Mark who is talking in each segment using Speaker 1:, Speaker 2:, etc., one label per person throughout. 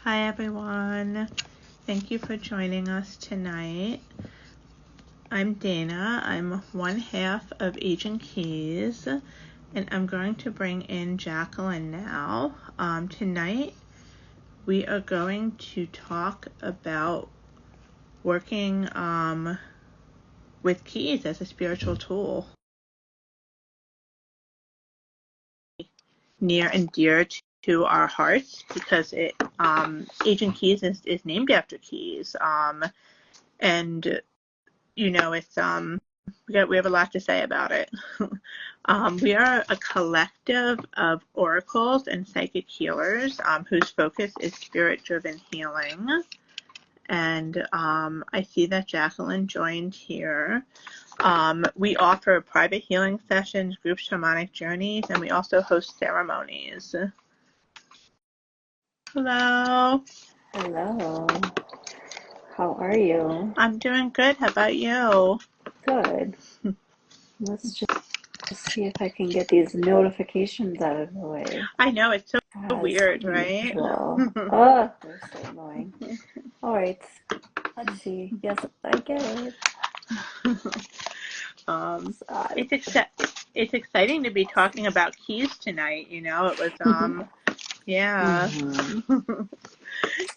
Speaker 1: Hi everyone. Thank you for joining us tonight. I'm Dana. I'm one half of Agent Keys, and I'm going to bring in Jacqueline now. Tonight we are going to talk about working with keys as a spiritual tool. Near and dear to our hearts because Agent Keys is named after keys. And you know, it's we have a lot to say about it. We are a collective of oracles and psychic healers whose focus is spirit-driven healing. And I see that Jacqueline joined here. We offer private healing sessions, group shamanic journeys, and we also host ceremonies. Hello.
Speaker 2: Hello. How are you?
Speaker 1: I'm doing good. How about you?
Speaker 2: Good. Let's just see if I can get these notifications out of the way.
Speaker 1: I know, it's so
Speaker 2: As
Speaker 1: weird, right?
Speaker 2: usual. Oh, they're so annoying. All right. Let's see. Yes, I get it.
Speaker 1: It's exciting to be talking about keys tonight. You know, it was yeah.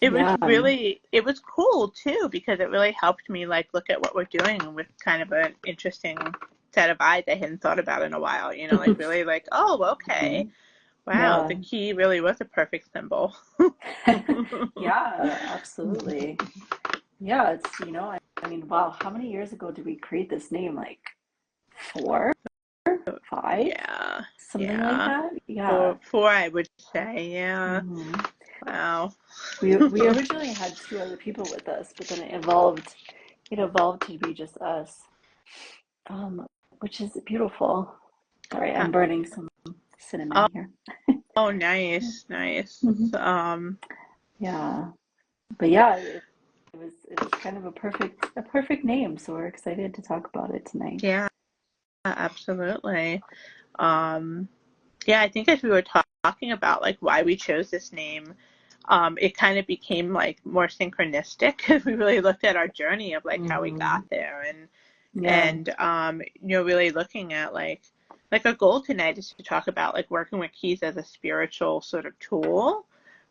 Speaker 1: It was cool too because it really helped me like look at what we're doing with kind of an interesting set of eyes I hadn't thought about in a while. You know, like really like, oh, okay. Wow, the key really was a perfect symbol.
Speaker 2: Yeah, absolutely. Yeah, it's, I mean, wow, how many years ago did we create this name? Like 4, 5?
Speaker 1: Yeah.
Speaker 2: Something like that? Yeah.
Speaker 1: Four, I would say. Yeah.
Speaker 2: Mm-hmm.
Speaker 1: Wow.
Speaker 2: We originally had 2 other people with us, but then it evolved to be just us, which is beautiful. Sorry, I'm burning some cinnamon here.
Speaker 1: Oh, nice.
Speaker 2: Mhm. Yeah, but yeah, it's kind of a perfect name, so we're excited to talk about it tonight.
Speaker 1: Yeah, absolutely. Yeah, I think as we were talking about like why we chose this name, it kind of became like more synchronistic because we really looked at our journey of like how we got there
Speaker 2: Yeah.
Speaker 1: you know, really looking at like our goal tonight is to talk about like working with keys as a spiritual sort of tool.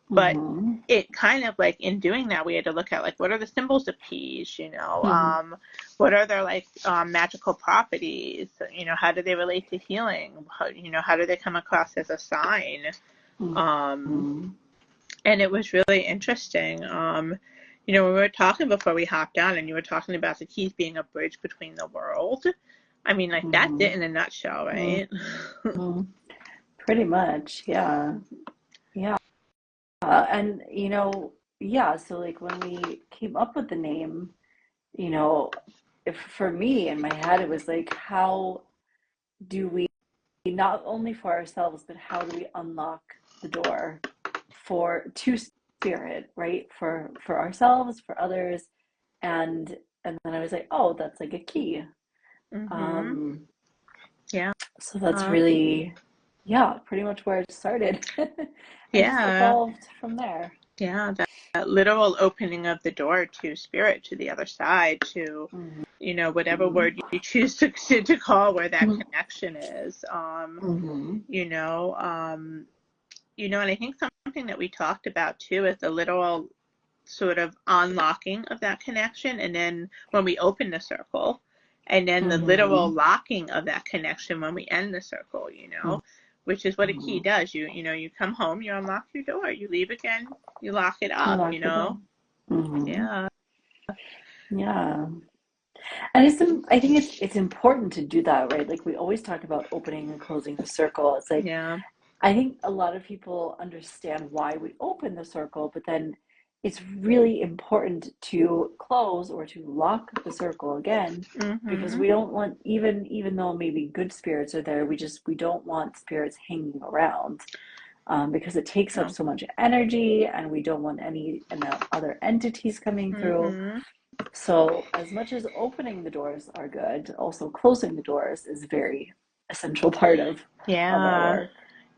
Speaker 1: But
Speaker 2: Mm-hmm.
Speaker 1: it kind of like in doing that, we had to look at like what are the symbols of keys, you know,
Speaker 2: Mm-hmm.
Speaker 1: what are their like magical properties, you know, how do they relate to healing, you know, how do they come across as a sign, um,
Speaker 2: Mm-hmm.
Speaker 1: and it was really interesting. You know, when we were talking before we hopped on, and you were talking about the keys being a bridge between the world. I mean, like that's
Speaker 2: Mm-hmm.
Speaker 1: it in a nutshell, right?
Speaker 2: Mm-hmm. Pretty much, yeah. Yeah. And yeah, so like when we came up with the name, you know, if for me in my head, it was like, how do we, not only for ourselves, but how do we unlock the door to spirit, right? For ourselves, for others, and then I was like, oh, that's like a key.
Speaker 1: Mm-hmm.
Speaker 2: Um,
Speaker 1: Yeah.
Speaker 2: so that's really, yeah, pretty much where it started, and just
Speaker 1: Yeah.
Speaker 2: evolved from there.
Speaker 1: Yeah, that literal opening of the door to spirit, to the other side, to,
Speaker 2: Mm-hmm.
Speaker 1: you know, whatever word you choose to call where that
Speaker 2: Mm-hmm.
Speaker 1: connection is.
Speaker 2: Mm-hmm.
Speaker 1: You know, you know, and I think something that we talked about too is the literal sort of unlocking of that connection, and then when we open the circle, and then the literal
Speaker 2: Mm-hmm.
Speaker 1: locking of that connection when we end the circle, you know, which is what a key
Speaker 2: Mm-hmm.
Speaker 1: does. You know, you come home, you unlock your door, you leave again, you lock it
Speaker 2: You
Speaker 1: up, you
Speaker 2: lock the door.
Speaker 1: know.
Speaker 2: Mm-hmm.
Speaker 1: Yeah.
Speaker 2: Yeah. And I think it's important to do that, right? Like we always talk about opening and closing the circle. It's like
Speaker 1: Yeah.
Speaker 2: I think a lot of people understand why we open the circle, but then it's really important to close or to lock the circle again because
Speaker 1: Mhm.
Speaker 2: we don't want, even though maybe good spirits are there, we don't want spirits hanging around, because it takes up
Speaker 1: No.
Speaker 2: so much energy and we don't want other entities coming through.
Speaker 1: Mhm.
Speaker 2: So as much as opening the doors are good, also closing the doors is very essential part of our
Speaker 1: Yeah.
Speaker 2: work.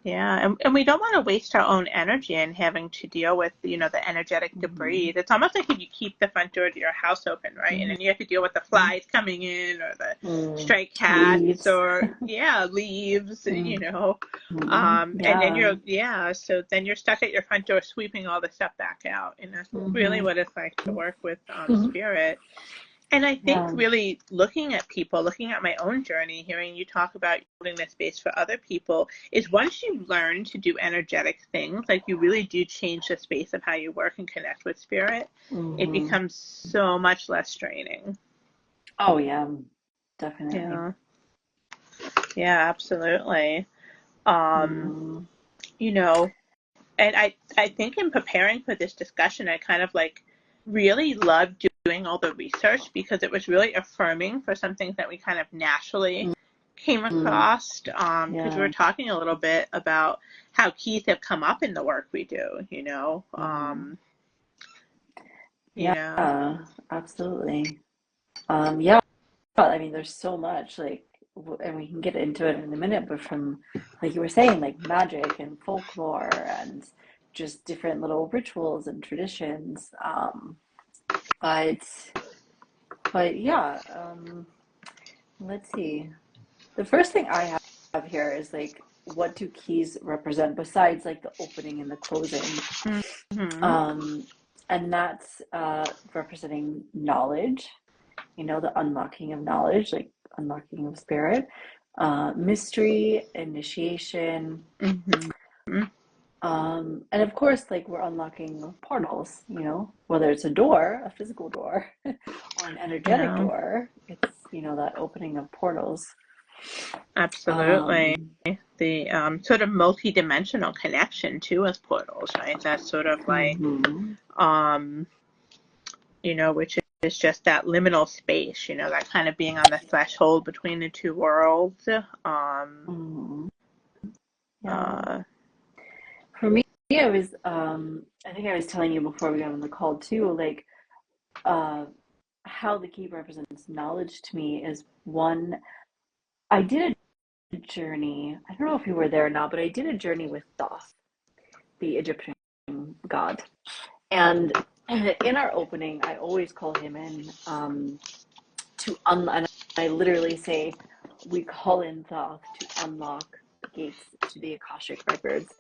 Speaker 1: Yeah, and we don't want to waste our own energy in having to deal with, the energetic debris.
Speaker 2: Mm-hmm.
Speaker 1: It's almost like if you keep the front door to your house open, right? And then you have to deal with the
Speaker 2: Mm-hmm.
Speaker 1: flies coming in or the
Speaker 2: Mm.
Speaker 1: stray cats
Speaker 2: Leaves.
Speaker 1: or, yeah, leaves,
Speaker 2: Mm-hmm.
Speaker 1: And then
Speaker 2: Yeah.
Speaker 1: so then you're stuck at your front door sweeping all the stuff back out. And that's really
Speaker 2: Mm-hmm.
Speaker 1: what it's like to work with spirit. And I think
Speaker 2: Yeah.
Speaker 1: really looking at people, looking at my own journey, hearing you talk about holding the space for other people, is once you learn to do energetic things, like you really do change the space of how you work and connect with spirit, it
Speaker 2: Mm-hmm.
Speaker 1: becomes so much less straining.
Speaker 2: Oh yeah, definitely.
Speaker 1: Yeah, yeah, absolutely. Um,
Speaker 2: Mm.
Speaker 1: you know, and I think in preparing for this discussion, I kind of like really loved doing all the research because it was really affirming for some things that we kind of naturally came
Speaker 2: Mm.
Speaker 1: across. Because we were
Speaker 2: Yeah.
Speaker 1: talking a little bit about how keys have come up in the work we do.
Speaker 2: Mm.
Speaker 1: Yeah.
Speaker 2: Yeah, absolutely. Yeah, I mean, there's so much like, and we can get into it in a minute, but from, like you were saying, like magic and folklore and just different little rituals and traditions. But, but yeah, let's see. The first thing I have here is like, what do keys represent besides like the opening and the closing?
Speaker 1: Mm-hmm.
Speaker 2: Um, and that's representing knowledge, the unlocking of knowledge, like unlocking of spirit, mystery, initiation,
Speaker 1: Mm-hmm.
Speaker 2: and of course, like we're unlocking portals, whether it's a door, a physical door, or an energetic
Speaker 1: Yeah.
Speaker 2: door, it's, that opening of portals.
Speaker 1: Absolutely.
Speaker 2: Um,
Speaker 1: The sort of multi-dimensional connection too with portals, right? That's sort of like
Speaker 2: mhm,
Speaker 1: um which is just that liminal space, that kind of being on the threshold between the two worlds.
Speaker 2: mhm, yeah.
Speaker 1: Uh,
Speaker 2: For me, it was, I think I was telling you before we got on the call too, like, uh, how the key represents knowledge to me is one, I did a journey. I don't know if you were there or not, but I did a journey with Thoth, the Egyptian god. And in our opening, I always call him in and I literally say, we call in Thoth to unlock the gates to the Akashic records,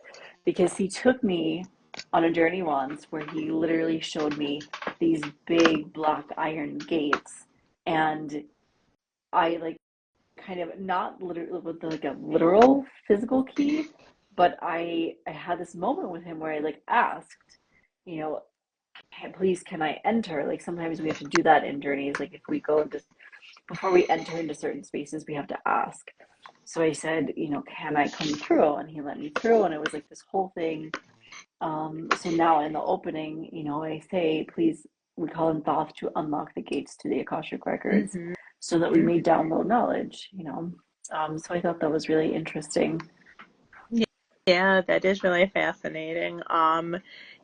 Speaker 2: because he took me on a journey once where he literally showed me these big black iron gates, and I like kind of not literally with like a literal physical key, but I had this moment with him where I like asked, you know, please can I enter? Like sometimes we have to do that in journeys. Like if we go into before we enter into certain spaces, we have to ask. So I said, can I come through? And he let me through, and it was like this whole thing. So now in the opening, I say, please, we call in Thoth to unlock the gates to the Akashic records
Speaker 1: mm-hmm.
Speaker 2: so that we may download knowledge. So I thought that was really interesting.
Speaker 1: Yeah, that is really fascinating.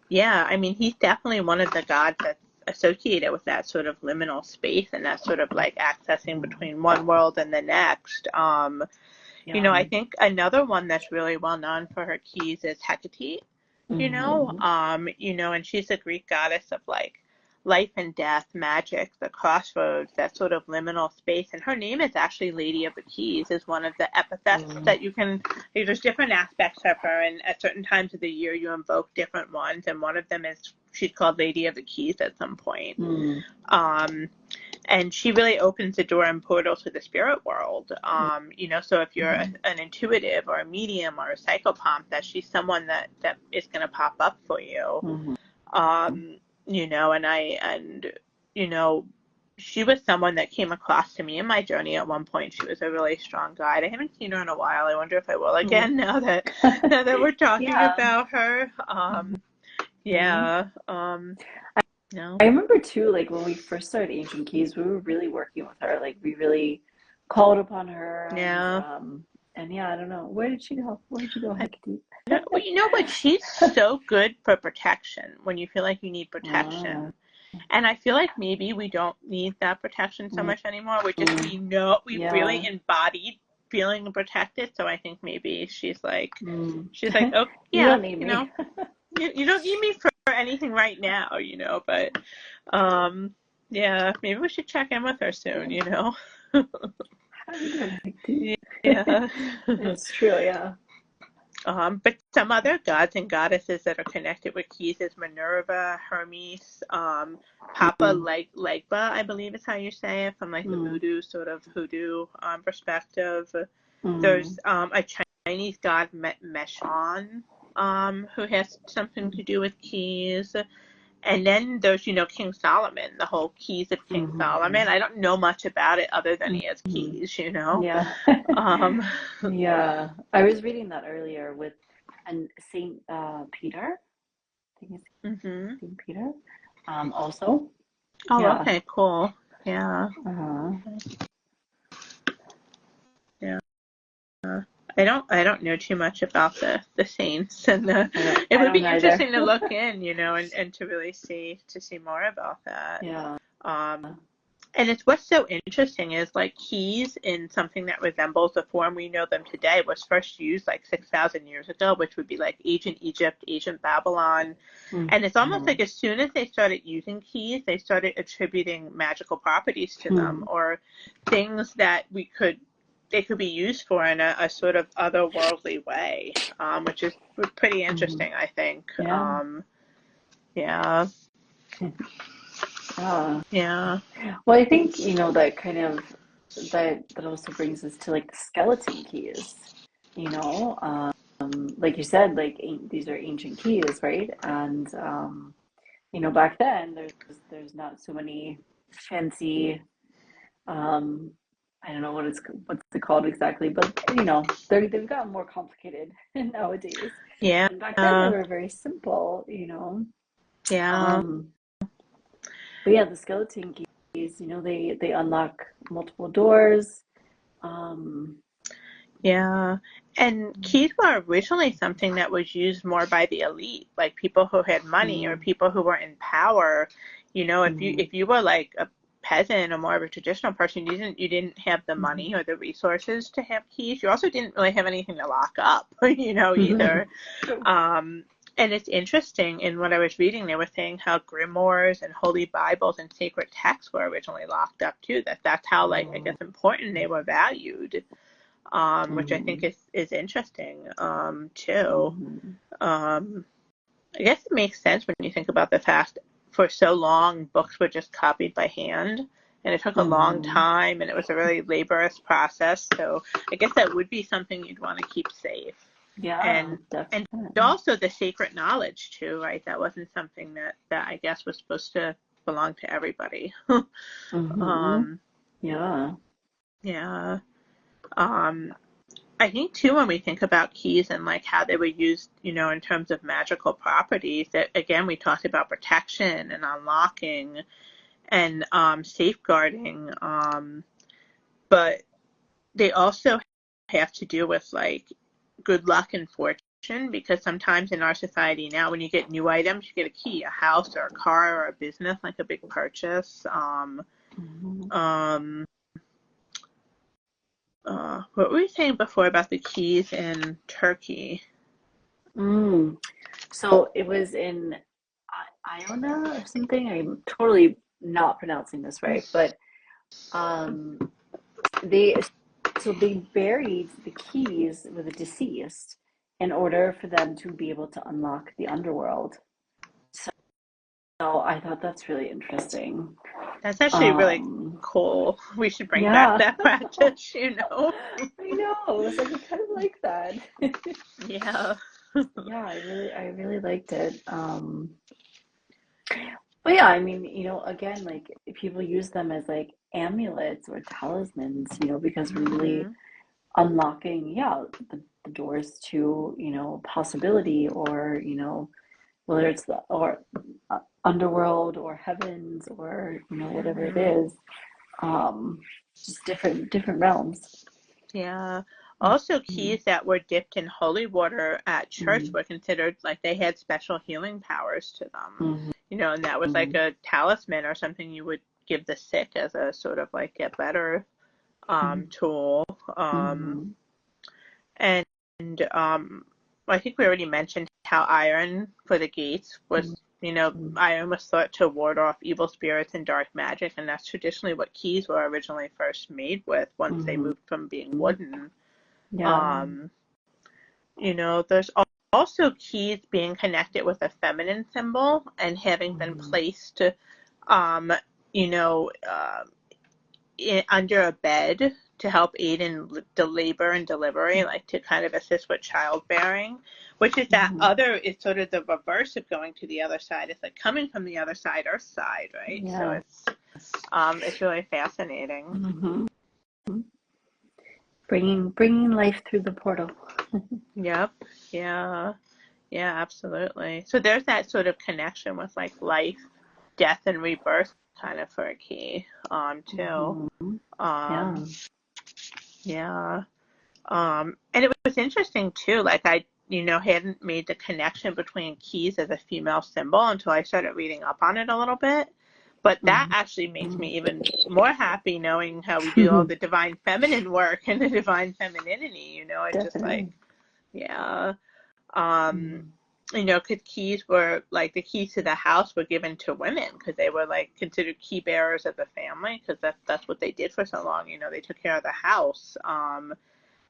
Speaker 1: Yeah, I mean, he's definitely one of the gods that's associated with that sort of liminal space and that sort of like accessing between one world and the next.
Speaker 2: Yeah.
Speaker 1: I think another one that's really well known for her keys is Hecate.
Speaker 2: Mm-hmm.
Speaker 1: And she's a Greek goddess of like life and death, magic, the crossroads, that sort of liminal space. And her name is actually Lady of the Keys, is one of the epithets
Speaker 2: Mm-hmm.
Speaker 1: that you can, there's different aspects of her, and at certain times of the year you invoke different ones, and one of them is she's called Lady of the Keys at some point. Um, and she really opens the door and portal to the spirit world. So if you're an intuitive or a medium or a psychopomp, that she's someone that is going to pop up for you.
Speaker 2: Mm-hmm.
Speaker 1: Um, and you know, she was someone that came across to me in my journey at one point. She was a really strong guide. I haven't seen her in a while. I wonder if I will again now that we're talking
Speaker 2: Yeah.
Speaker 1: about her.
Speaker 2: Mm-hmm.
Speaker 1: Yeah. No.
Speaker 2: I remember too, like when we first started Ancient Keys, we were really working with her. Like we really called upon her,
Speaker 1: Yeah.
Speaker 2: and yeah, I don't know. Where did she go? Where did she go,
Speaker 1: I
Speaker 2: Hecate?
Speaker 1: Well, you know what? She's so good for protection when you feel like you need
Speaker 2: Ah,
Speaker 1: protection. And I feel like maybe we don't need that protection so
Speaker 2: mm,
Speaker 1: much anymore. We just, we know, we really
Speaker 2: yeah.
Speaker 1: embodied feeling protected. So I think maybe
Speaker 2: Mm.
Speaker 1: she's like, oh
Speaker 2: You
Speaker 1: yeah,
Speaker 2: don't need
Speaker 1: you
Speaker 2: me.
Speaker 1: know, you don't need me for anything right now, you know, but yeah, maybe we should check in with her soon, you know.
Speaker 2: How are you doing, Hector?
Speaker 1: Yeah.
Speaker 2: It's true, yeah.
Speaker 1: But some other gods and goddesses that are connected with keys is Minerva, Hermes, Papa
Speaker 2: Mm,
Speaker 1: Legba, I believe is how you say it, from like the
Speaker 2: mm,
Speaker 1: voodoo perspective.
Speaker 2: mm,
Speaker 1: There's a Chinese god Meshon, who has something to do with keys. And then there's, King Solomon, the whole keys of King Solomon.
Speaker 2: mm,
Speaker 1: I don't know much about it other than he has
Speaker 2: mm.
Speaker 1: keys, you know.
Speaker 2: Yeah.
Speaker 1: Um,
Speaker 2: Yeah. I was reading that earlier with and Saint Peter. I think it's
Speaker 1: hmm
Speaker 2: Saint Peter. Also.
Speaker 1: Oh,
Speaker 2: Yeah.
Speaker 1: okay, cool. Yeah,
Speaker 2: Uh-huh.
Speaker 1: yeah. I don't know too much about the saints, and it
Speaker 2: I
Speaker 1: would
Speaker 2: don't
Speaker 1: be
Speaker 2: either.
Speaker 1: interesting to look in, and to really see more about that.
Speaker 2: Yeah.
Speaker 1: Um, And it's what's so interesting is like keys in something that resembles the form we know them today was first used like 6,000 years ago, which would be like ancient Egypt, ancient Babylon. And it's almost
Speaker 2: Mm-hmm.
Speaker 1: like as soon as they started using keys, they started attributing magical properties to them or things that they could be used for in a sort of otherworldly way, which is pretty
Speaker 2: Mm-hmm.
Speaker 1: interesting, I think.
Speaker 2: Yeah.
Speaker 1: Yeah,
Speaker 2: Yeah.
Speaker 1: yeah.
Speaker 2: Well, I think, that kind of that also brings us to like the skeleton keys, like you said, like these are ancient keys, right? And back then there's not so many fancy, um, I don't know what's it called exactly, but they've gotten more complicated nowadays.
Speaker 1: Yeah,
Speaker 2: And back then they were very simple.
Speaker 1: yeah.
Speaker 2: Um, but yeah, the skeleton keys, they unlock multiple doors. Um,
Speaker 1: Yeah. And keys were originally something that was used more by the elite, like people who had money or
Speaker 2: mm,
Speaker 1: people who were in power. If you
Speaker 2: mm,
Speaker 1: if you were like a peasant or more of a traditional person, you didn't have the
Speaker 2: mhm,
Speaker 1: money or the resources to have keys. You also didn't really have anything to lock up, either.
Speaker 2: true.
Speaker 1: Um, and it's interesting in what I was reading, they were saying how grimoires and holy Bibles and sacred texts were originally locked up too. That's how like I guess
Speaker 2: Oh,
Speaker 1: important they were valued, which I think
Speaker 2: mhm,
Speaker 1: is interesting, too.
Speaker 2: mhm,
Speaker 1: Um, I guess it makes sense when you think about the fact for so long books were just copied by hand, and it took a long
Speaker 2: mhm.
Speaker 1: time, and it was a really laborious process. So I guess that would be something you'd want to keep safe,
Speaker 2: Yeah,
Speaker 1: and
Speaker 2: definitely.
Speaker 1: also the sacred knowledge too, right? That wasn't something that I guess was supposed to belong to everybody.
Speaker 2: Hmm.
Speaker 1: um,
Speaker 2: Yeah.
Speaker 1: yeah. Um, I think too when we think about keys and like how they were used, in terms of magical properties, that again we talked about protection and unlocking and safeguarding, but they also have to do with like good luck and fortune because sometimes in our society now when you get new items you get a key, a house or a car or a business, like a big purchase.
Speaker 2: Hmm.
Speaker 1: Um, what were we saying before about the keys in Turkey?
Speaker 2: Mm. So it was in Iona or something. I'm totally not pronouncing this right, but um, they they buried the keys with the deceased in order for them to be able to unlock the underworld. So I thought that's really interesting.
Speaker 1: That's actually really
Speaker 2: Um,
Speaker 1: cool. We should bring back
Speaker 2: yeah,
Speaker 1: that practice,
Speaker 2: I know. I was like, I kind of like that.
Speaker 1: Yeah.
Speaker 2: Yeah, I really liked it. But yeah, I mean, again, like people use them as like amulets or talismans, because we're really
Speaker 1: Mhm.
Speaker 2: unlocking, yeah, the doors to, possibility or, whether it's the or underworld or heavens or, whatever it
Speaker 1: Mhm.
Speaker 2: is, um, just different realms.
Speaker 1: Yeah. Also,
Speaker 2: Mm-hmm.
Speaker 1: keys that were dipped in holy water at church
Speaker 2: Mm-hmm.
Speaker 1: were considered like they had special healing powers to them. And that was like
Speaker 2: Mm-hmm.
Speaker 1: a talisman or something you would give the sick as a sort of like get better
Speaker 2: Mm-hmm.
Speaker 1: tool.
Speaker 2: Mm-hmm.
Speaker 1: And I think we already mentioned how iron for the gates was, iron was thought to ward off evil spirits and dark magic, and that's traditionally what keys were originally first made with once they
Speaker 2: Mm-hmm.
Speaker 1: moved from being wooden.
Speaker 2: Yeah.
Speaker 1: Um, there's also keys being connected with a feminine symbol and having been
Speaker 2: Mm-hmm.
Speaker 1: placed, um, you know, uh, under a bed to help aid in the labor and delivery, like to kind of assist with childbearing, which is that
Speaker 2: Mm-hmm.
Speaker 1: other is sort of the reverse of going to the other side. It's like coming from the other side, Earth side, right? So
Speaker 2: Yes.
Speaker 1: it's really fascinating.
Speaker 2: Mm-hmm. Bringing life through the portal.
Speaker 1: Yep. Yeah. Yeah, absolutely. So there's that sort of connection with like life, death, and rebirth kind of for a key, too.
Speaker 2: Mm-hmm. Yeah.
Speaker 1: Um, yeah. And it was interesting too, like I, hadn't made the connection between keys as a female symbol until I started reading up on it a little bit. But that actually makes me even more happy knowing how we do all
Speaker 2: Mm-hmm.
Speaker 1: the divine feminine work and the divine femininity, it's just like,
Speaker 2: Definitely.
Speaker 1: yeah. Um,
Speaker 2: Mm-hmm.
Speaker 1: because keys were like the keys to the house were given to women because they were like considered key bearers of the family because that's what they did for so long. They took care of the house.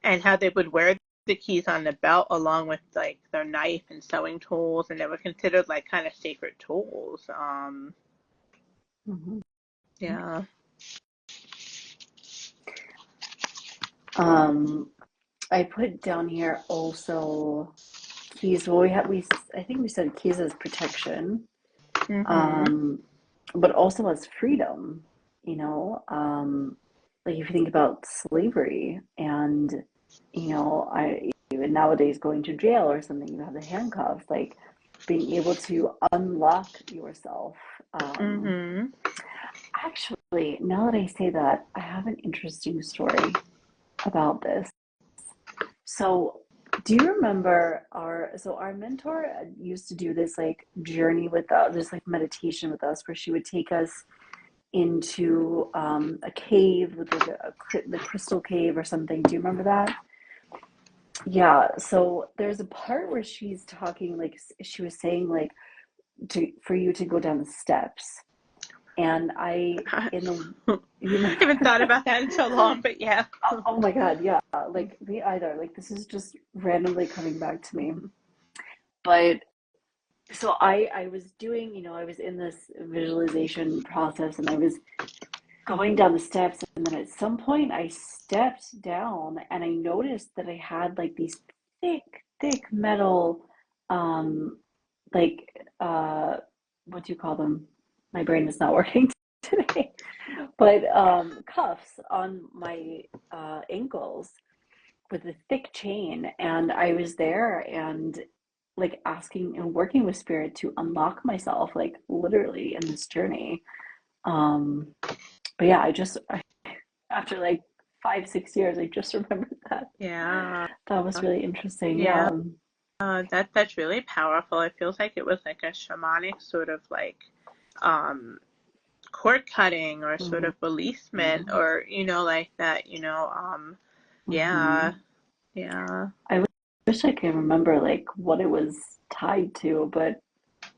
Speaker 1: And how they would wear the keys on the belt along with like their knife and sewing tools, and they were considered like kind of sacred tools.
Speaker 2: Mm-hmm.
Speaker 1: Yeah.
Speaker 2: Um, I put down here also keys. Well, I think we said keys as protection,
Speaker 1: Mhm.
Speaker 2: um, but also as freedom. Like if you think about slavery, and I even nowadays going to jail or something, you have the handcuffs, like being able to unlock yourself. Um,
Speaker 1: Mhm.
Speaker 2: Actually, now that I say that, I have an interesting story about this. So, do you remember our mentor used to do this like journey with us, this like meditation with us, where she would take us into a cave with like the crystal cave or something. Do you remember that? Yeah. So there's a part where she's talking, like she was saying, like for you to go down the steps, and
Speaker 1: I
Speaker 2: in the you remember?
Speaker 1: haven't thought about that in so long, but yeah.
Speaker 2: Oh my God, yeah. Like me either. Like this is just randomly coming back to me. But so I was doing, I was in this visualization process, and I was going down the steps, and then at some point I stepped down and I noticed that I had like these thick, thick metal um like what do you call them? My brain is not working today. But cuffs on my ankles with a thick chain, and I was there and like asking and working with spirit to unlock myself, like literally in this journey. um but yeah, after like 5 6 years, I just remembered that.
Speaker 1: Yeah.
Speaker 2: That was really interesting.
Speaker 1: Yeah.
Speaker 2: Yeah.
Speaker 1: That's really powerful. It feels like it was like a shamanic sort of like um cord cutting or sort
Speaker 2: Hmm.
Speaker 1: of releasement or like that,
Speaker 2: Hmm.
Speaker 1: yeah. Yeah.
Speaker 2: I wish I could remember like what it was tied to, but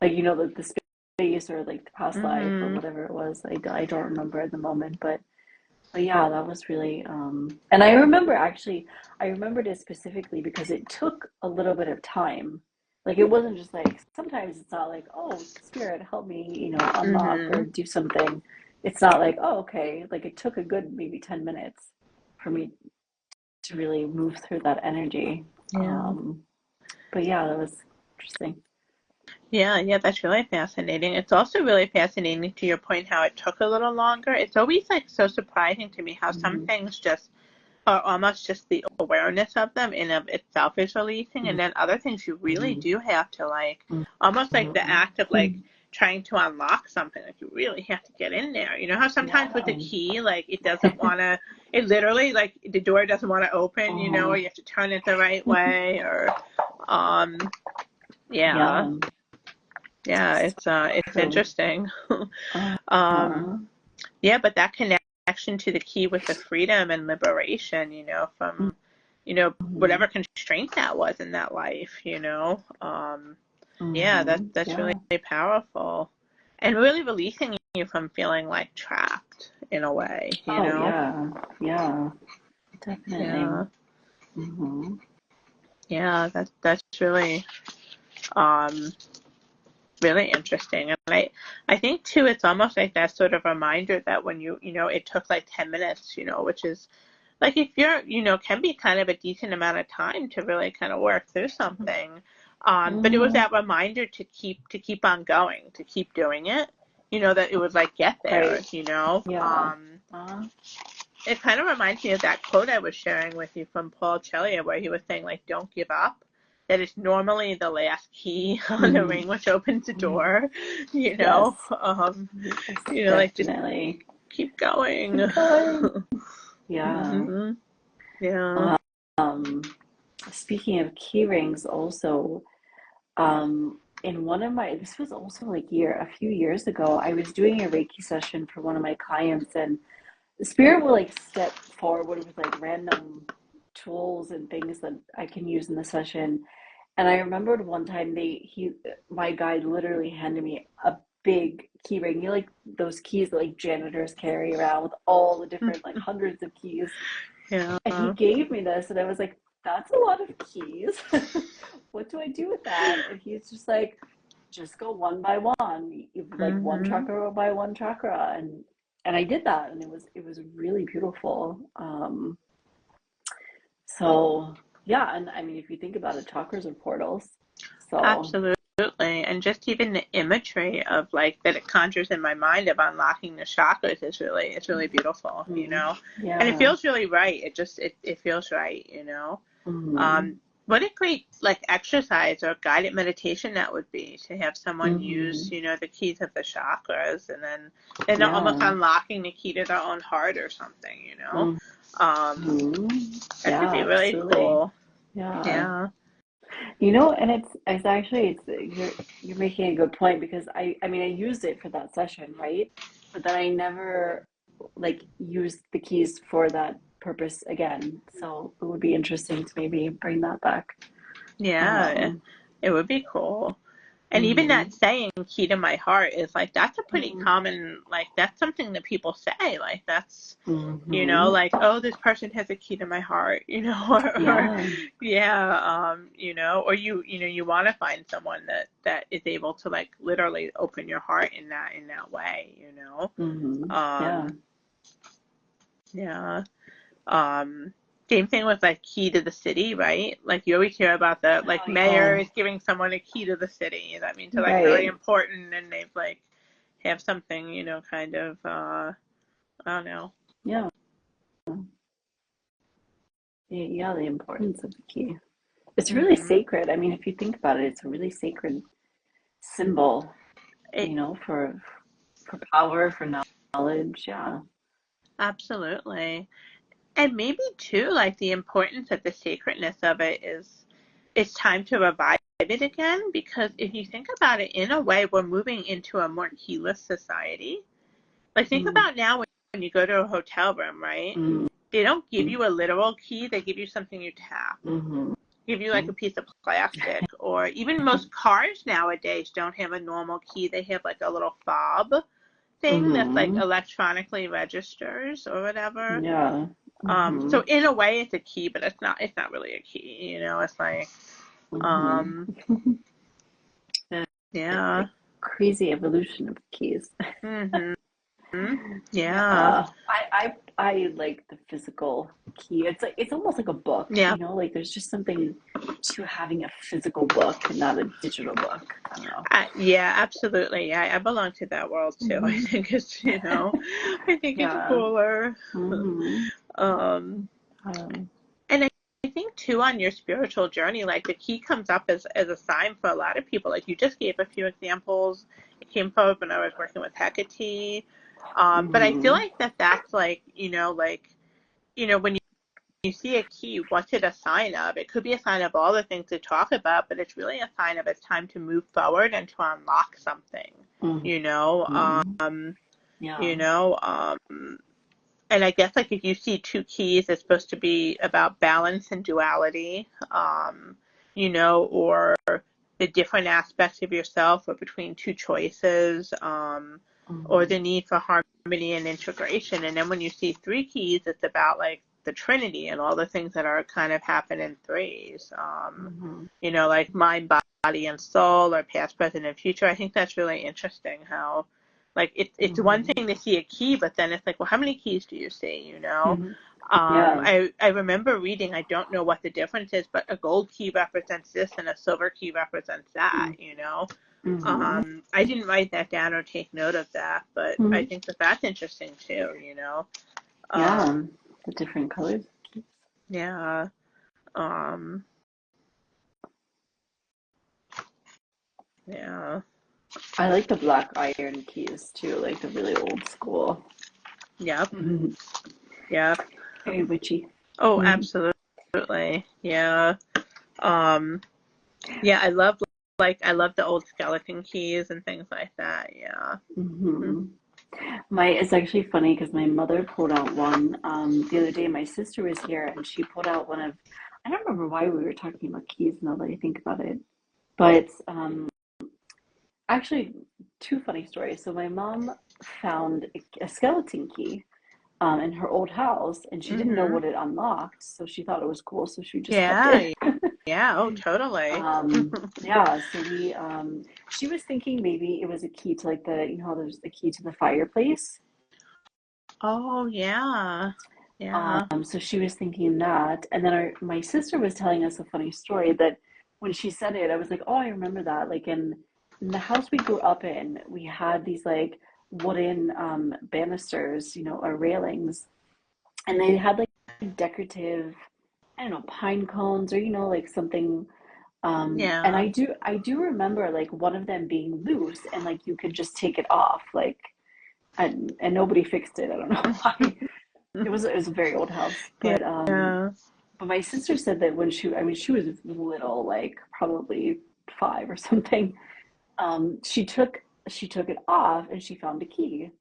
Speaker 2: like the space or like the past life or
Speaker 1: Mhm.
Speaker 2: whatever it was. I don't remember at the moment, but yeah, that was really and I remember, actually, I remembered it specifically because it took a little bit of time. Like it wasn't just like, sometimes it's not like, oh, spirit, help me, unlock or
Speaker 1: Mhm.
Speaker 2: do something. It's not like, oh, okay. Like it took a good maybe 10 minutes for me to really move through that energy.
Speaker 1: Yeah.
Speaker 2: But yeah, that was interesting.
Speaker 1: Yeah, yeah, that's really fascinating. It's also really fascinating to your point how it took a little longer. It's always like so surprising to me how some
Speaker 2: Hmm.
Speaker 1: things just are almost just the awareness of them in of itself is releasing, and then other things you really
Speaker 2: Hmm.
Speaker 1: do have to like almost like the act of like
Speaker 2: Hmm.
Speaker 1: trying to unlock something. Like you really have to get in there. You know how sometimes with the
Speaker 2: Yeah.
Speaker 1: key, like it doesn't want to, it literally like the door doesn't want to open, or
Speaker 2: Oh,
Speaker 1: you have to turn it the right way, or um, yeah,
Speaker 2: yeah.
Speaker 1: yeah, it's
Speaker 2: True.
Speaker 1: interesting.
Speaker 2: Uh,
Speaker 1: um,
Speaker 2: uh,
Speaker 1: yeah, but that connection connection to the key with the freedom and liberation, from,
Speaker 2: Mm-hmm.
Speaker 1: whatever constraint that was in that life. Yeah,
Speaker 2: Mm-hmm.
Speaker 1: that's really
Speaker 2: Yeah.
Speaker 1: powerful. And really releasing you from feeling like trapped in a way, you
Speaker 2: Oh,
Speaker 1: know?
Speaker 2: yeah. Yeah. Definitely.
Speaker 1: Yeah.
Speaker 2: Mm-hmm.
Speaker 1: Yeah, that's really um really interesting. And I think too it's almost like that sort of reminder that when it took like 10 minutes, which is like if you're, can be kind of a decent amount of time to really kind of work through something. But it was
Speaker 2: Mm-hmm.
Speaker 1: that reminder to keep on going, to keep doing it, that it would like get there,
Speaker 2: Right. Yeah. Uh,
Speaker 1: It kind of reminds me of that quote I was sharing with you from Paul Chelia, where he was saying, like, don't give up. That is normally the last key on the
Speaker 2: mm-hmm.
Speaker 1: ring, which opens the door,
Speaker 2: Yes. Yes,
Speaker 1: like just
Speaker 2: definitely.
Speaker 1: keep going.
Speaker 2: Keep going. Yeah.
Speaker 1: hmm Yeah.
Speaker 2: Um, Speaking of key rings, also, in one of my, this was also like a few years ago, I was doing a Reiki session for one of my clients, and the spirit will like step forward with like random tools and things that I can use in the session. And I remembered one time my guide literally handed me a big key ring. You know, like those keys that like janitors carry around with all the different like hundreds of keys.
Speaker 1: Yeah.
Speaker 2: And he gave me this, and I was like, "That's a lot of keys. What do I do with that?" And he's just like, "Just go one by one, like one
Speaker 1: hmm
Speaker 2: chakra by one chakra." And I did that, and it was really beautiful. So yeah, and I mean, if you think about it, chakras are portals. So.
Speaker 1: Absolutely. And just even the imagery of like that it conjures in my mind of unlocking the chakras is it's really beautiful. And it
Speaker 2: Yeah.
Speaker 1: feels really right. It feels right.
Speaker 2: Mm-hmm.
Speaker 1: Um, what a great like exercise or guided meditation that would be to have someone use,
Speaker 2: Mm-hmm.
Speaker 1: the keys of the chakras and then they're almost
Speaker 2: Yeah.
Speaker 1: unlocking the key to their own heart or something. Um,
Speaker 2: Mm-hmm.
Speaker 1: that could
Speaker 2: Yeah,
Speaker 1: be really
Speaker 2: absolutely.
Speaker 1: cool.
Speaker 2: Yeah.
Speaker 1: Yeah.
Speaker 2: And it's actually it's you're making a good point because I mean I used it for that session, right? But then I never like used the keys for that purpose again. So it would be interesting to maybe bring that back.
Speaker 1: Yeah.
Speaker 2: Um,
Speaker 1: It would be cool. And even
Speaker 2: mhm.
Speaker 1: that saying key to my heart is like that's a pretty
Speaker 2: Mhm.
Speaker 1: common like that's something that people say. Like that's
Speaker 2: Mhm.
Speaker 1: like, oh, this person has a key to my heart, or
Speaker 2: Yeah.
Speaker 1: yeah, or you want to find someone that is able to like literally open your heart in that way.
Speaker 2: Mhm. Yeah.
Speaker 1: Um, yeah. Um, Same thing with like key to the city, right? Like you always hear about the like
Speaker 2: Oh
Speaker 1: mayor
Speaker 2: yeah.
Speaker 1: is giving someone a key to the city. That means they're like very
Speaker 2: Right.
Speaker 1: important and they've like have something, kind of I don't know.
Speaker 2: Yeah. Yeah, the importance of the key. It's really
Speaker 1: Mhm.
Speaker 2: sacred. I mean, if you think about it, it's a really sacred symbol,
Speaker 1: It
Speaker 2: for power, for knowledge. Yeah.
Speaker 1: absolutely. And maybe too, like the importance of the sacredness of it is it's time to revive it again because if you think about it in a way, we're moving into a more keyless society. Like think
Speaker 2: Mm,
Speaker 1: about now when you go to a hotel room, right?
Speaker 2: mm,
Speaker 1: They don't give
Speaker 2: mm,
Speaker 1: you a literal key, they give you something you tap.
Speaker 2: mm-hmm.
Speaker 1: Give you like a piece of plastic, or even most cars nowadays don't have a normal key. They have like a little fob thing that's like
Speaker 2: Mm-hmm.
Speaker 1: electronically registers or whatever.
Speaker 2: Yeah.
Speaker 1: So
Speaker 2: Mm-hmm.
Speaker 1: in a way it's a key, but it's not really a key. It's like,
Speaker 2: Mm-hmm.
Speaker 1: um,
Speaker 2: The
Speaker 1: yeah.
Speaker 2: crazy evolution of keys.
Speaker 1: Mhm.
Speaker 2: Yeah,
Speaker 1: Yeah.
Speaker 2: I like the physical key. It's almost like a book,
Speaker 1: Yeah.
Speaker 2: like there's just something to having a physical book and not a digital book. I don't know.
Speaker 1: Yeah, absolutely. Yeah, I belong to that world too. I
Speaker 2: Hmm.
Speaker 1: think I think it's
Speaker 2: Yeah.
Speaker 1: cooler.
Speaker 2: Hmm.
Speaker 1: Um,
Speaker 2: Um,
Speaker 1: and I think too on your spiritual journey, like the key comes up as a sign for a lot of people. Like you just gave a few examples. It came forward when I was working with Hecate. But I feel
Speaker 2: hmm.
Speaker 1: like that's like, when you see a key, what's it a sign of? It could be a sign of all the things we talk about, but it's really a sign of it's time to move forward and to unlock something. You know,
Speaker 2: Hmm. Yeah.
Speaker 1: you know, um, and I guess like if you see two keys, it's supposed to be about balance and duality, or the different aspects of yourself, or between two choices, or
Speaker 2: Mm-hmm.
Speaker 1: the need for harmony and integration. And then when you see three keys, it's about like the Trinity and all the things that are kind of happen in threes.
Speaker 2: Mm-hmm.
Speaker 1: Like mind, body, and soul, or past, present, and future. I think that's really interesting how, like, it's one
Speaker 2: Mm-hmm.
Speaker 1: thing to see a key, but then it's like, well, how many keys do you see?
Speaker 2: Mm-hmm. Yeah.
Speaker 1: I remember reading, I don't know what the difference is, but a gold key represents this and a silver key represents that.
Speaker 2: Mm-hmm.
Speaker 1: I didn't write that down or take note of that, but I
Speaker 2: Mm-hmm.
Speaker 1: think that that's interesting too.
Speaker 2: Yeah.
Speaker 1: Um,
Speaker 2: The different colors.
Speaker 1: yeah. Um, yeah.
Speaker 2: I like the black iron keys too, like the really old school.
Speaker 1: Yep.
Speaker 2: Mm-hmm.
Speaker 1: Yep.
Speaker 2: Very witchy.
Speaker 1: Oh,
Speaker 2: Mm-hmm.
Speaker 1: absolutely. Yeah. Um, yeah, I love the old skeleton keys and things like that. Yeah. Mm.
Speaker 2: Mm-hmm. It's actually funny because my mother pulled out one the other day. My sister was here and she pulled out one of, I don't remember why we were talking about keys now that I think about it, but actually two funny stories. So my mom found a skeleton key in her old house and she didn't know
Speaker 1: Mhm.
Speaker 2: what it unlocked, so she thought it was cool, so she just kept it.
Speaker 1: Yeah. Yeah. Oh, totally.
Speaker 2: Yeah, so she was thinking maybe it was a key to like how there's the key to the fireplace.
Speaker 1: Oh, yeah. Yeah.
Speaker 2: So she was thinking that, and then my sister was telling us a funny story that when she said it, I was like, oh, I remember that. Like in the house we grew up in, we had these like wooden banisters, or railings, and they had like decorative, I don't know, pine cones or like something. And
Speaker 1: Yeah.
Speaker 2: I do remember like one of them being loose and like you could just take it off, like and nobody fixed it. I don't know why. It was a very old house, but
Speaker 1: Yeah.
Speaker 2: my sister said that when I mean, she was little, like probably 5 or something. She took it off and she found a key,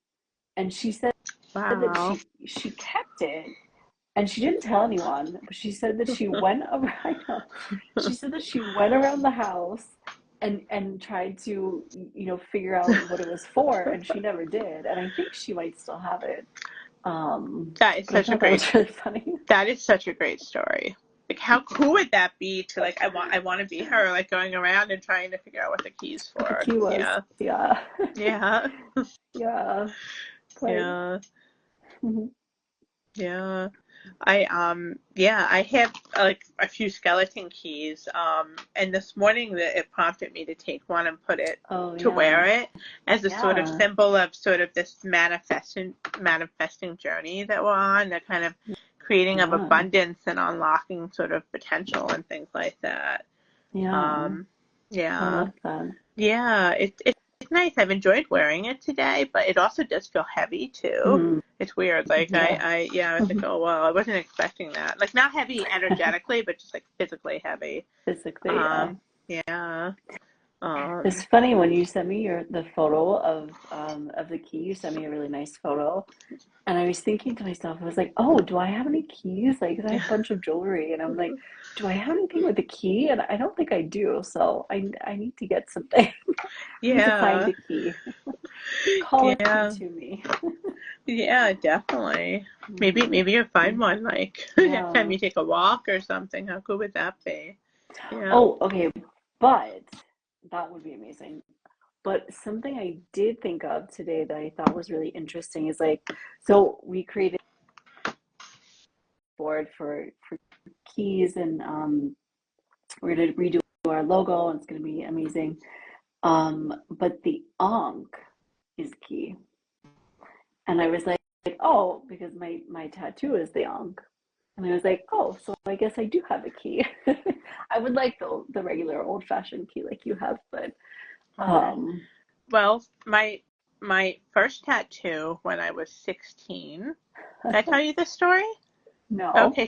Speaker 2: and she said that
Speaker 1: Wow.
Speaker 2: she kept it, and she didn't tell anyone, but she said that she went around. I know, she said that she went around the house and tried to figure out what it was for, and she never did. And I think she might still have it.
Speaker 1: That is
Speaker 2: But I
Speaker 1: such a
Speaker 2: thought that
Speaker 1: great
Speaker 2: was really funny.
Speaker 1: that is such a great story. Like how cool would that be to like I want to be her, like going around and trying to figure out what the key's
Speaker 2: What the
Speaker 1: for.
Speaker 2: key was.
Speaker 1: Yeah.
Speaker 2: Yeah.
Speaker 1: Yeah.
Speaker 2: Yeah. But
Speaker 1: Yeah.
Speaker 2: mhm.
Speaker 1: Yeah. I have like a few skeleton keys. And this morning that it prompted me to take one and put it
Speaker 2: Oh
Speaker 1: to wear
Speaker 2: yeah.
Speaker 1: it as a sort of
Speaker 2: Yeah.
Speaker 1: symbol of sort of this manifesting journey that we're on, the kind of creating of
Speaker 2: Yeah.
Speaker 1: abundance and unlocking sort of potential and things like that.
Speaker 2: Yeah.
Speaker 1: Um,
Speaker 2: I
Speaker 1: yeah.
Speaker 2: love that.
Speaker 1: Yeah, it's nice. I've enjoyed wearing it today, but it also does feel heavy too.
Speaker 2: Mm,
Speaker 1: It's weird. Like
Speaker 2: yeah.
Speaker 1: I was like, oh well, I wasn't expecting that. Like not heavy energetically, but just like physically heavy.
Speaker 2: Physically,
Speaker 1: Uh,
Speaker 2: yeah.
Speaker 1: yeah.
Speaker 2: It's
Speaker 1: Um,
Speaker 2: funny when you sent me the photo of the key. You sent me a really nice photo, and I was thinking to myself, I was like, oh, do I have any keys? Like, 'cause I have a bunch of jewelry, and I'm like, do I have anything with a key? And I don't think I do. So I need to get something. I need to find
Speaker 1: yeah.
Speaker 2: a key. Call it
Speaker 1: Yeah.
Speaker 2: to me.
Speaker 1: Yeah, definitely. Maybe
Speaker 2: Hmm.
Speaker 1: maybe you'll find one like next time
Speaker 2: Yeah.
Speaker 1: you take a walk or something. How cool would that be? Yeah.
Speaker 2: Oh, okay. But that would be amazing. But something I did think of today that I thought was really interesting is like, so we created a board for keys, and we're gonna redo our logo, and it's gonna be amazing. But the Ankh is key, and I was like, oh, because my tattoo is the Ankh, and I was like, oh, so I guess I do have a key. I would like the regular old fashioned key like you have, but
Speaker 1: Okay.
Speaker 2: um,
Speaker 1: Well, my first tattoo when I was 16. Did I tell you this story?
Speaker 2: no.
Speaker 1: Okay,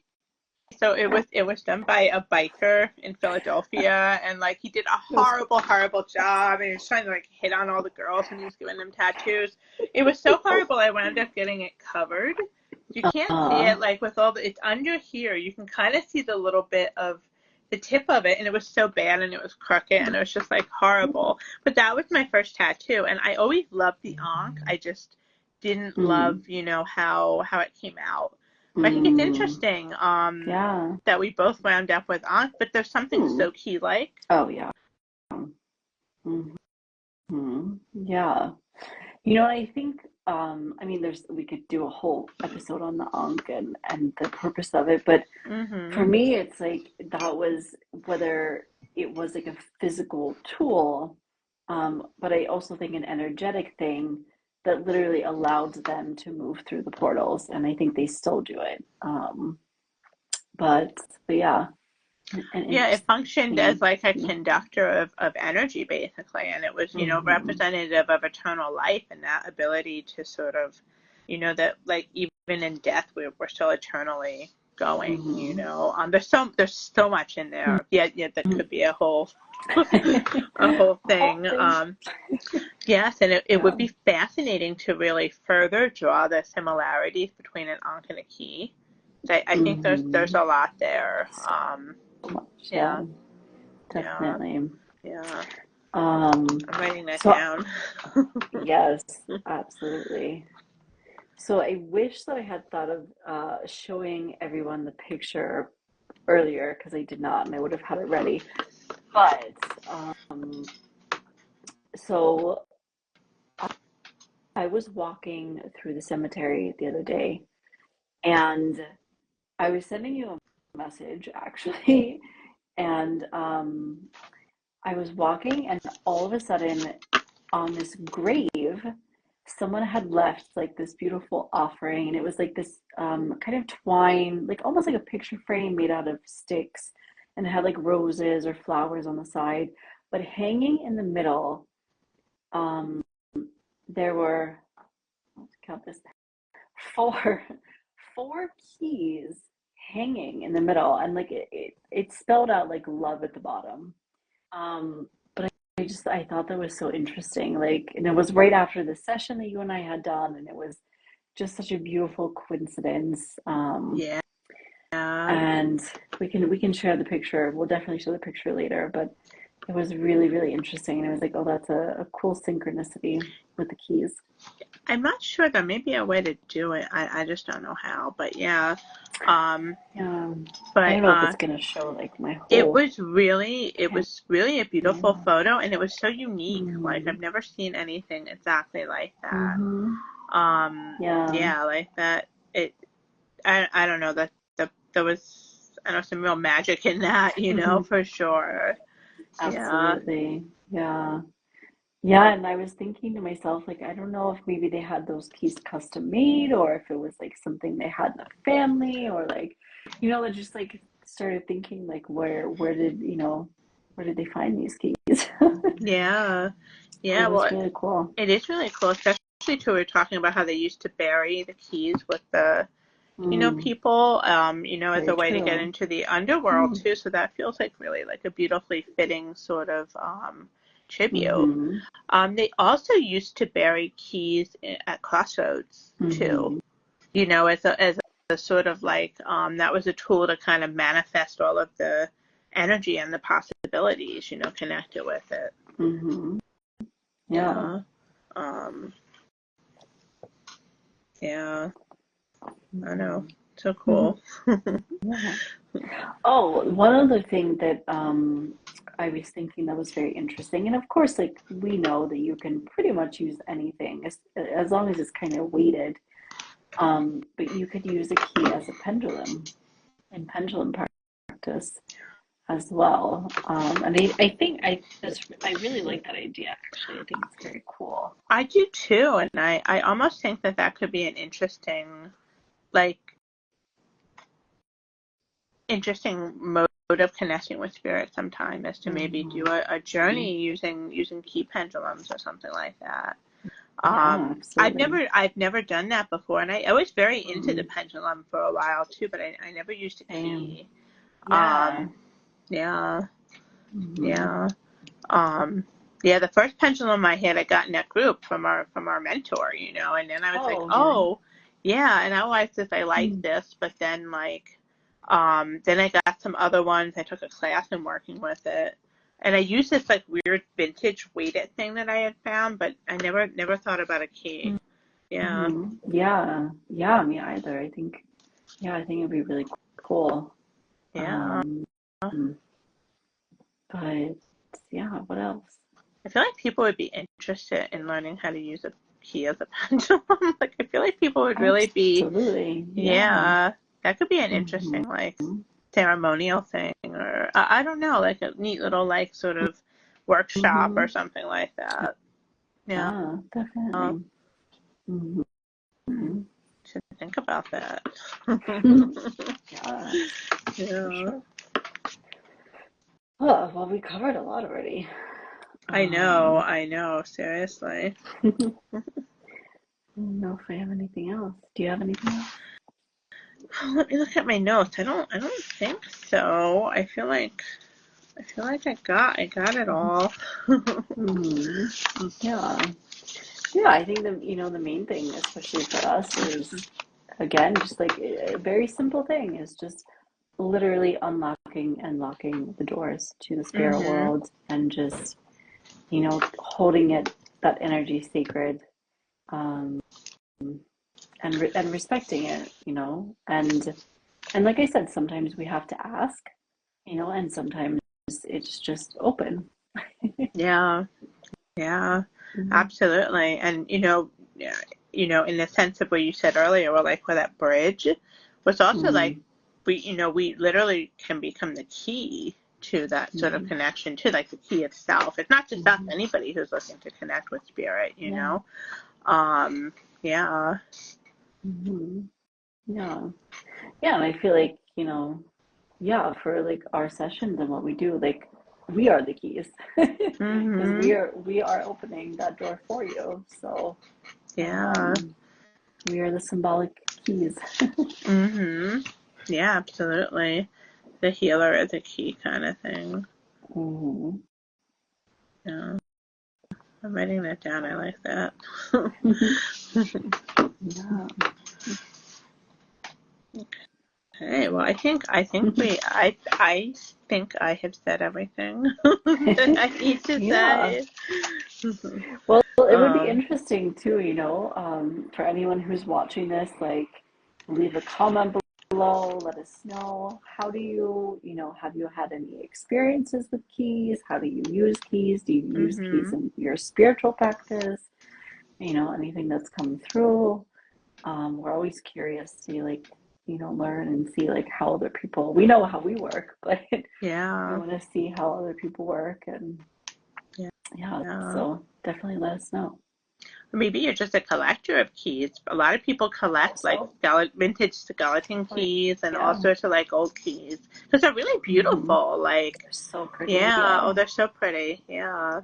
Speaker 1: so it was done by a biker in Philadelphia, and like he did a
Speaker 2: It was
Speaker 1: horrible job, and he was trying to like hit on all the girls when he was giving them tattoos. It was so horrible. I wound up getting it covered, You can't see
Speaker 2: Uh,
Speaker 1: it like with all the, it's under here. You can kind of see the little bit of the tip of it, and it was so bad, and it was crooked, and it was just like horrible. But that was my first tattoo, and I always loved the ankh. I just didn't love,
Speaker 2: mm,
Speaker 1: how it came out. But I think it's
Speaker 2: mm,
Speaker 1: interesting
Speaker 2: yeah.
Speaker 1: that we both wound up with ankh, but there's something
Speaker 2: Hmm.
Speaker 1: so key like.
Speaker 2: Oh, yeah. Hmm. Yeah. You know, I think, I mean, we could do a whole episode on the Ankh and the purpose of it, but for
Speaker 1: Mhm.
Speaker 2: me, it's like that was whether it was like a physical tool, but I also think an energetic thing that literally allowed them to move through the portals, and I think they still do it. But, but yeah, an
Speaker 1: Yeah, it functioned as
Speaker 2: interesting
Speaker 1: like a
Speaker 2: key.
Speaker 1: conductor of energy, basically, and it was,
Speaker 2: Hmm.
Speaker 1: representative of eternal life and that ability to sort of, that like even in death we're still eternally going,
Speaker 2: Hmm.
Speaker 1: there's so much in there. Yeah, that could be a whole a whole
Speaker 2: Whole
Speaker 1: thing.
Speaker 2: thing.
Speaker 1: Yes, and it would
Speaker 2: Yeah.
Speaker 1: be fascinating to really further draw the similarities between an ankh and a key. I think there's
Speaker 2: Hmm.
Speaker 1: a lot there.
Speaker 2: So much. Yeah,
Speaker 1: Yeah. Yeah,
Speaker 2: definitely.
Speaker 1: yeah.
Speaker 2: Um,
Speaker 1: I'm writing that
Speaker 2: so
Speaker 1: down.
Speaker 2: yes, absolutely. So I wish that I had thought of showing everyone the picture earlier because I did not, and I would have had it ready. But so I was walking through the cemetery the other day, and I was sending you a message actually, and I was walking, and all of a sudden, on this grave, someone had left like this beautiful offering, and it was like this kind of twine, like almost like a picture frame made out of sticks, and it had like roses or flowers on the side. But hanging in the middle, um, there were, let's count this, four, four keys hanging in the middle, and like it spelled out like love at the bottom. But I thought that was so interesting. Like, and it was right after the session that you and I had done, and it was just such a beautiful coincidence.
Speaker 1: Yeah.
Speaker 2: And we can share the picture. We'll definitely show the picture later, but it was really, really interesting. And I was like, oh, that's a cool synchronicity with the keys.
Speaker 1: I'm not sure there may be a way to do it. I just don't know how. But yeah. Um,
Speaker 2: Yeah. I
Speaker 1: but
Speaker 2: don't know if it's gonna show like my
Speaker 1: it
Speaker 2: whole
Speaker 1: was really it
Speaker 2: camera.
Speaker 1: was really a beautiful photo, and it was so unique. Like
Speaker 2: Mm-hmm.
Speaker 1: I've never seen anything exactly like that.
Speaker 2: Mm-hmm. Yeah.
Speaker 1: Yeah, like that. I don't know that there was, I don't know, some real magic in that, for sure. Yeah.
Speaker 2: Absolutely. Yeah. Yeah, and I was thinking to myself, like, I don't know if maybe they had those keys custom made or if it was like something they had in the family or like, I just like started thinking like where did they find these keys?
Speaker 1: Yeah.
Speaker 2: It
Speaker 1: Yeah.
Speaker 2: was
Speaker 1: Well,
Speaker 2: really cool.
Speaker 1: it is really cool, especially too. We were talking about how they used to bury the keys with the,
Speaker 2: Mm,
Speaker 1: people, as
Speaker 2: very
Speaker 1: a way to get
Speaker 2: true.
Speaker 1: into the underworld
Speaker 2: Mm,
Speaker 1: too. So that feels like really like a beautifully fitting sort of tribute.
Speaker 2: mm-hmm,
Speaker 1: They also used to bury keys at crossroads too.
Speaker 2: mm-hmm.
Speaker 1: As a sort of like that was a tool to kind of manifest all of the energy and the possibilities, connected with it.
Speaker 2: Mm-hmm. Yeah.
Speaker 1: Yeah. Um, yeah. I know. So cool.
Speaker 2: Yeah. Oh, one other thing that I was thinking that was very interesting, and of course, like we know that you can pretty much use anything as long as it's kind of weighted. But you could use a key as a pendulum in pendulum practice as well. And I think I really like that idea actually. I think it's very cool.
Speaker 1: I do too, and I almost think that could be an like, interesting mode of connecting with spirit sometime, is to maybe do
Speaker 2: Hmm.
Speaker 1: a journey using key pendulums or something like that.
Speaker 2: Yeah, absolutely.
Speaker 1: I've never done that before, and I was very into the
Speaker 2: Mm,
Speaker 1: pendulum for a while too, but I never used a
Speaker 2: same.
Speaker 1: key.
Speaker 2: Yeah.
Speaker 1: Um, yeah,
Speaker 2: Hmm.
Speaker 1: yeah. Um, yeah, the first pendulum I had, I got in that group from our mentor, and then I was like,
Speaker 2: Oh, yeah.
Speaker 1: oh, Yeah, and I realized this, I like this, but then like, then I got some other ones. I took a class in working with it, and I used this like weird vintage weighted thing that I had found, but I never thought about a key. Yeah,
Speaker 2: Yeah, yeah, me either. I think it'd be really cool.
Speaker 1: yeah.
Speaker 2: Um, but yeah, what else?
Speaker 1: I feel like people would be interested in learning how to use a key as a pendulum. Like, I feel like people would really be,
Speaker 2: Absolutely, yeah.
Speaker 1: yeah, that could be an
Speaker 2: Hmm.
Speaker 1: interesting, like, ceremonial thing, or I don't know, like a neat little, like, sort of workshop
Speaker 2: Hmm.
Speaker 1: or something like that. Yeah,
Speaker 2: Yeah,
Speaker 1: I
Speaker 2: definitely. Hmm.
Speaker 1: should think about that.
Speaker 2: Yeah, for
Speaker 1: Yeah,
Speaker 2: sure. Oh, well, we covered a lot already. Um,
Speaker 1: I know, seriously.
Speaker 2: I don't know if I have anything else. Do you have anything else?
Speaker 1: Let me look at my notes. I don't think so. I feel like I got it all.
Speaker 2: Hmm. Yeah. Yeah, I think the main thing, especially for us, is again, just like a very simple thing is just literally unlocking and locking the doors to the spirit
Speaker 1: Mhm.
Speaker 2: world and just, holding that energy sacred, um, and respecting it, and like I said, sometimes we have to ask, and sometimes it's just open.
Speaker 1: Yeah. Yeah.
Speaker 2: Hmm.
Speaker 1: Absolutely. And yeah, in the sense of what you said earlier, well, like with that bridge was also like
Speaker 2: Hmm.
Speaker 1: we literally can become the key to that sort of
Speaker 2: Hmm.
Speaker 1: connection to like the key itself. It's not just us,
Speaker 2: Hmm.
Speaker 1: anybody who's looking to connect with spirit.
Speaker 2: Yeah.
Speaker 1: Um, yeah.
Speaker 2: Hmm. Yeah. Yeah, and I feel like, yeah, for like our sessions and what we do, like we are the keys because we
Speaker 1: Mhm.
Speaker 2: are we are opening that door for you. So,
Speaker 1: Yeah.
Speaker 2: um, we are the symbolic keys.
Speaker 1: Mhm. Yeah, absolutely. The healer is a key kind of thing.
Speaker 2: Hmm.
Speaker 1: Yeah. I'm writing that down. I like that.
Speaker 2: Yeah.
Speaker 1: Okay, well, I think I have said everything that I need to
Speaker 2: Yeah.
Speaker 1: say.
Speaker 2: Well, it would be
Speaker 1: um,
Speaker 2: interesting too, for anyone who's watching this, like leave a comment below, let us know. How do have you had any experiences with keys? How do you use keys? Do you use keys
Speaker 1: mhm.
Speaker 2: in your spiritual practice? Anything that's come through. We're always curious to learn and see like how other people, we know how we work, but we
Speaker 1: Yeah,
Speaker 2: want to see how other people work and
Speaker 1: yeah,
Speaker 2: yeah,
Speaker 1: yeah.
Speaker 2: so definitely let us know.
Speaker 1: Maybe you're just a collector of keys. A lot of people collect like
Speaker 2: Also,
Speaker 1: vintage skeleton
Speaker 2: oh
Speaker 1: keys and all
Speaker 2: yeah,
Speaker 1: sorts of like old keys because they're really
Speaker 2: hmm,
Speaker 1: beautiful. Like,
Speaker 2: they're so pretty.
Speaker 1: yeah, oh,
Speaker 2: Yeah,
Speaker 1: they're so pretty. Yeah.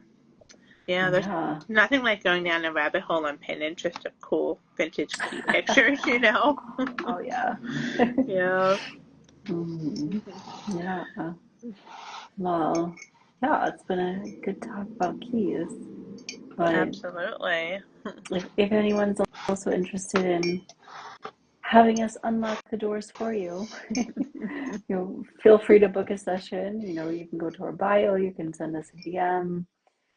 Speaker 1: Yeah, there's
Speaker 2: yeah,
Speaker 1: nothing like going down a rabbit hole on Pinterest of cool vintage key pictures.
Speaker 2: oh yeah.
Speaker 1: Yeah,
Speaker 2: Hmm. Yeah, well, yeah, it's been a good talk about keys, but
Speaker 1: absolutely.
Speaker 2: if anyone's also interested in having us unlock the doors for you, feel free to book a session. You can go to our bio, you can send us a DM,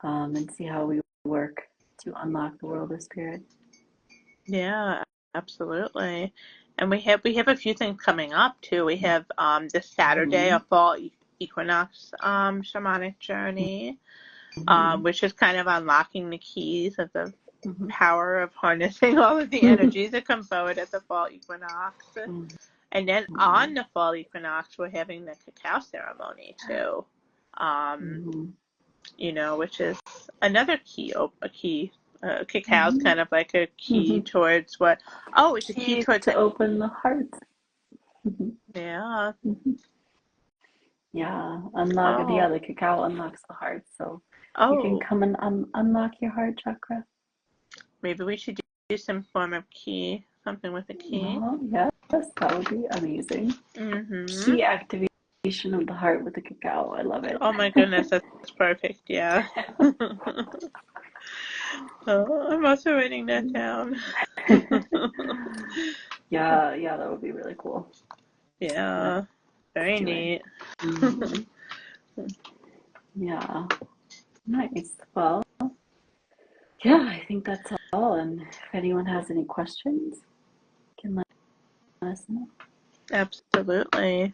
Speaker 2: and see how we work to unlock the world of spirit.
Speaker 1: Yeah, absolutely. And we have a few things coming up too. We have this Saturday a
Speaker 2: Hmm.
Speaker 1: fall equinox shamanic journey,
Speaker 2: Hmm.
Speaker 1: which is kind of unlocking the keys of the
Speaker 2: Hmm.
Speaker 1: power of harnessing all of the energies that come forward at the fall equinox. And then
Speaker 2: Hmm.
Speaker 1: on the fall equinox, we're having the cacao ceremony too, um,
Speaker 2: Hmm.
Speaker 1: which is another key, a key. Cacao is
Speaker 2: Hmm.
Speaker 1: kind of like a key
Speaker 2: Hmm.
Speaker 1: towards what? Oh, it's a key
Speaker 2: Key
Speaker 1: towards
Speaker 2: to
Speaker 1: like,
Speaker 2: open the heart. Hmm.
Speaker 1: yeah.
Speaker 2: Hmm. Yeah,
Speaker 1: Oh,
Speaker 2: the cacao unlocks the heart, so you can
Speaker 1: oh,
Speaker 2: come and unlock your heart chakra.
Speaker 1: maybe we should do some form of key, something with a key.
Speaker 2: Oh, yes, that would be amazing.
Speaker 1: Mm-hmm.
Speaker 2: Key activation of the heart with the cacao. I love it.
Speaker 1: Oh my goodness, that's perfect. Yeah. Oh, I'm also writing that down.
Speaker 2: Yeah, yeah, that would be really cool. Yeah,
Speaker 1: Yeah,
Speaker 2: let's
Speaker 1: very
Speaker 2: do it.
Speaker 1: neat.
Speaker 2: Hmm. Yeah, nice. Well, yeah, I think that's all. And if anyone has any questions, you can let us know.
Speaker 1: Absolutely.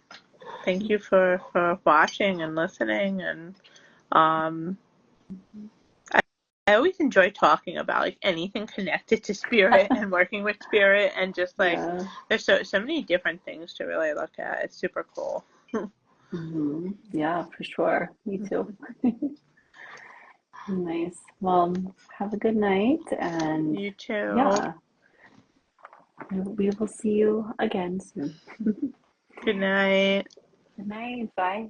Speaker 1: Thank you for watching and listening, and um I, I always enjoy talking about like anything connected to spirit and working with spirit, and just like
Speaker 2: Yeah.
Speaker 1: there's so many different things to really look at. It's super cool.
Speaker 2: Hmm. Yeah, for sure. Me too. Nice. Well, have a good night. And
Speaker 1: You too.
Speaker 2: yeah, we will see you again soon.
Speaker 1: Good night.
Speaker 2: Good night. Bye.